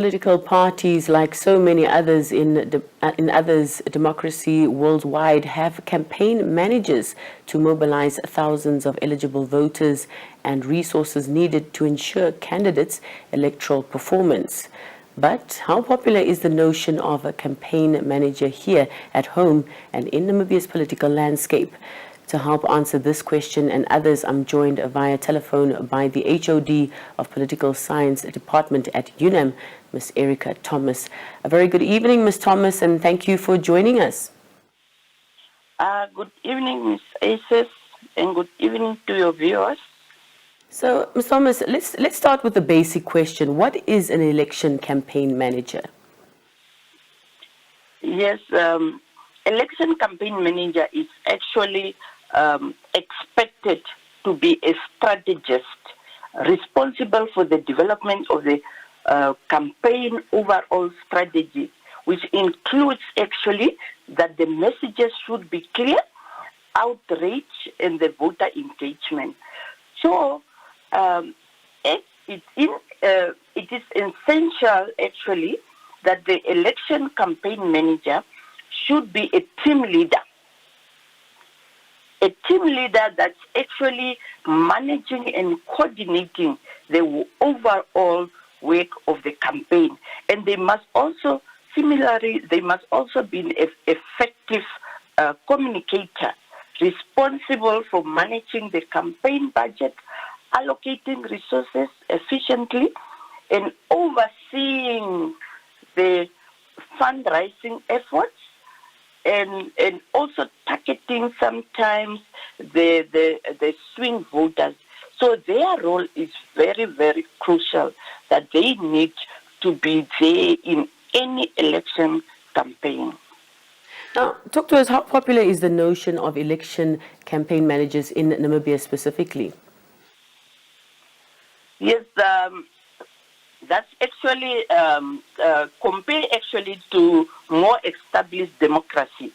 Political parties, like so many others in democracy worldwide, have campaign managers to mobilize thousands of eligible voters and resources needed to ensure candidates' electoral performance. But how popular is the notion of a campaign manager here at home and in Namibia's political landscape? To help answer this question and others, I'm joined via telephone by the HoD of Political Science Department at UNAM, Ms. Erica Thomas. A very good evening, Ms. Thomas, and thank you for joining us. Good evening, Ms. Aces, and good evening to your viewers. So, Ms. Thomas, let's start with the basic question. What is an election campaign manager? Yes, election campaign manager is actually expected to be a strategist responsible for the development of the campaign overall strategy, which includes actually that the messages should be clear, outreach, and the voter engagement. So it is essential actually that the election campaign manager should be a team leader. A team leader that's actually managing and coordinating the overall work of the campaign. And they must also, similarly, they must also be an effective communicator, responsible for managing the campaign budget, allocating resources efficiently, and overseeing the fundraising efforts, and also targeting sometimes the swing voters. So their role is very, very crucial, that they need to be there in any election campaign. Now, talk to us, how popular is the notion of election campaign managers in Namibia specifically? Yes, that's actually compared actually to more established democracy.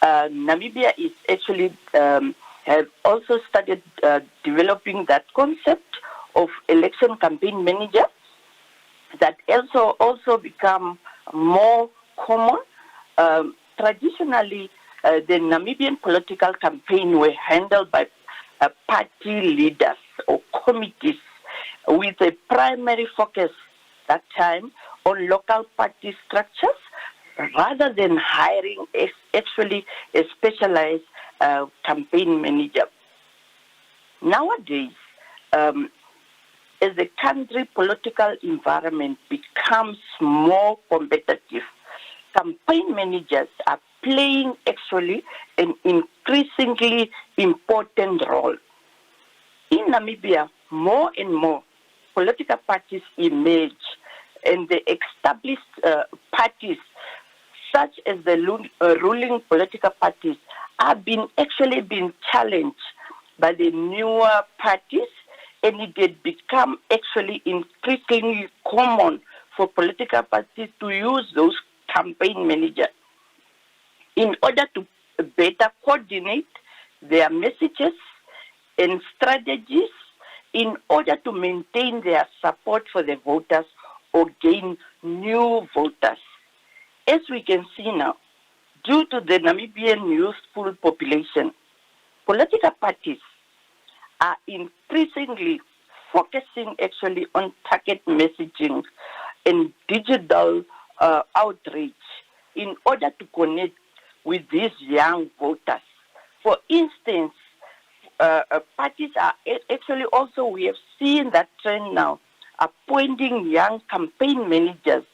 Namibia is actually has also started developing that concept of election campaign manager that also become more common. Traditionally, the Namibian political campaign were handled by party leaders or committees, with a primary focus that time on local party structures rather than hiring actually a specialized campaign manager. Nowadays, as the country political environment becomes more competitive, campaign managers are playing actually an increasingly important role. In Namibia, more and more political parties emerge, and the established parties, such as the ruling political parties, are actually being challenged by the newer parties, and it had become actually increasingly common for political parties to use those campaign managers in order to better coordinate their messages and strategies in order to maintain their support for the voters or gain new voters. As we can see now, due to the Namibian youthful population, political parties are increasingly focusing actually on target messaging and digital outreach in order to connect with these young voters. For instance, parties are actually also, we have seen that trend now, appointing young campaign managers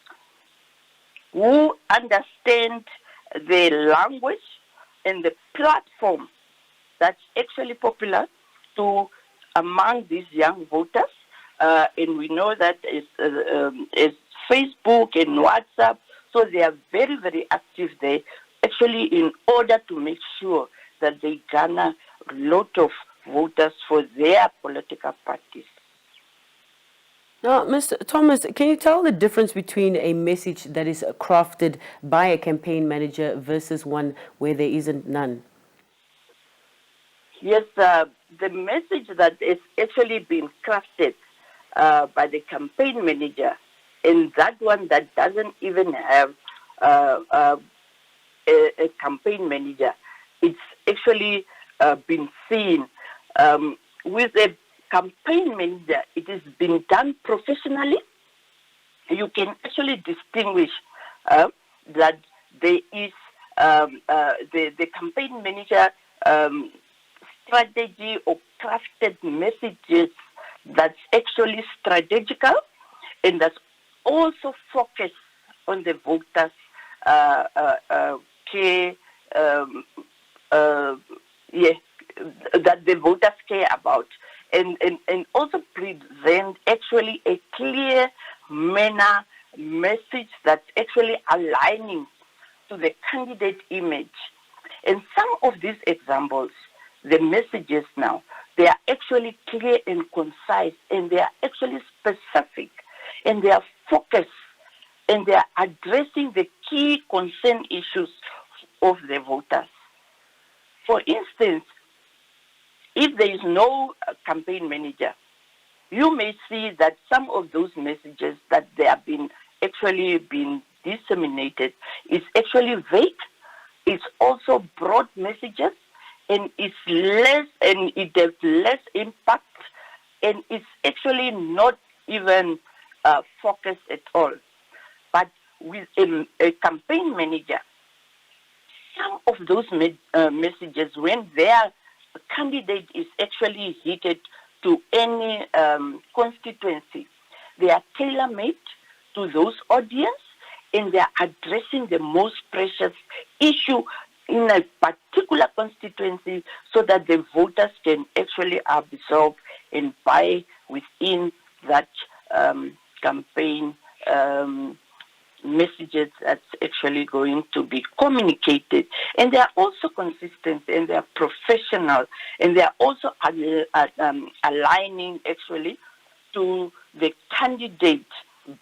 who understand the language and the platform that's actually popular to among these young voters. And we know that it's Facebook and WhatsApp, so they are very, very active there, actually in order to make sure that they garner a lot of voters for their political parties. Now, Mr. Thomas, can you tell the difference between a message that is crafted by a campaign manager versus one where there isn't none? Yes, the message that is actually being crafted by the campaign manager and that one that doesn't even have a campaign manager, it's actually been seen with a campaign manager. It has been done professionally. You can actually distinguish that there is the campaign manager strategy or crafted messages that's actually strategical and that's also focused on the voters' care, that the voters care about, and also present actually a clear manner message that's actually aligning to the candidate image. And some of these examples, the messages now, they are actually clear and concise, and they are actually specific, and they are focused, and they are addressing the key concern issues of the voters. For instance, if there is no campaign manager, you may see that some of those messages that they have been actually been disseminated is actually vague. It's also broad messages, and it's less, and it has less impact, and it's actually not even focused at all. But with a campaign manager, some of those messages, when their candidate is actually heated to any constituency, they are tailor-made to those audience, and they are addressing the most precious issue in a particular constituency so that the voters can actually absorb and buy within that campaign messages that's actually going to be communicated. And they are also consistent, and they are professional, and they are also aligning actually to the candidate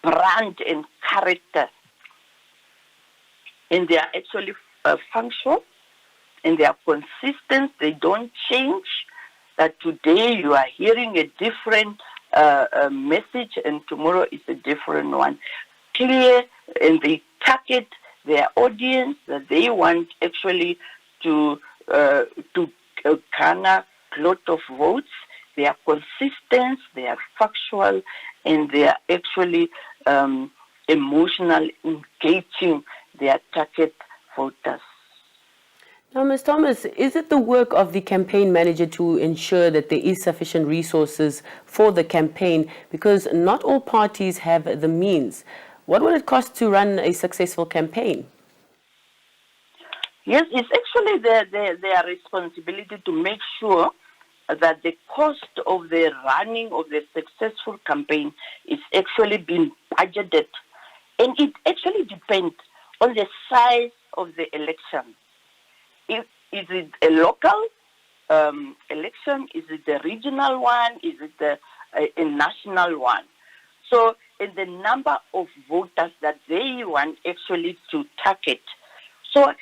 brand and character. And they are actually functional, and they are consistent. They don't change. That today you are hearing a different message, and tomorrow is a different one. Clear, and they target their audience that they want actually to garner a lot of votes. They are consistent, they are factual, and they are actually emotional, engaging their target voters. Now, Ms. Thomas, is it the work of the campaign manager to ensure that there is sufficient resources for the campaign? Because not all parties have the means. What would it cost to run a successful campaign? Yes, it's actually their responsibility to make sure that the cost of the running of the successful campaign is actually being budgeted. And it actually depends on the size of the election. Is it a local election? Is it a regional one? Is it a national one? So, in the number of voters that they want actually to target. So,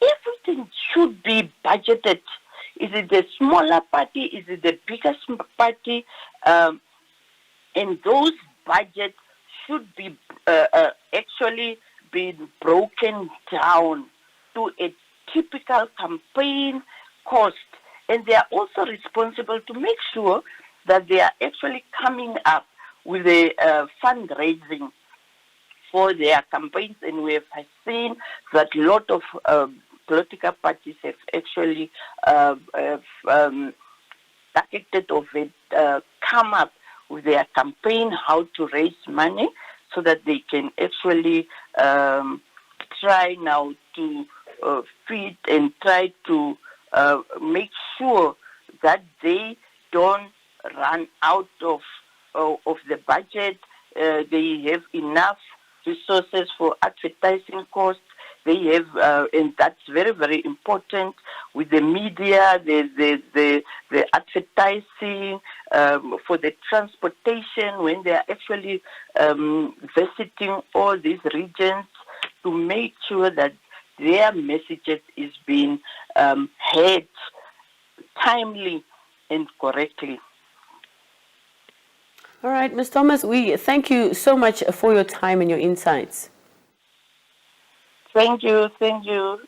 everything should be budgeted. Is it the smaller party? Is it the biggest party? And those budgets should be actually being broken down to a typical campaign cost. And they are also responsible to make sure that they are actually coming up with a fundraising for their campaigns. And we have seen that a lot of political parties have actually targeted of it, come up with their campaign, how to raise money so that they can actually try now to feed and try to make sure that they don't run out of the budget. They have enough resources for advertising costs. They have, and that's very, very important with the media, the advertising, for the transportation when they are actually visiting all these regions to make sure that their messages is being heard timely and correctly. All right, Ms. Thomas, we thank you so much for your time and your insights. Thank you.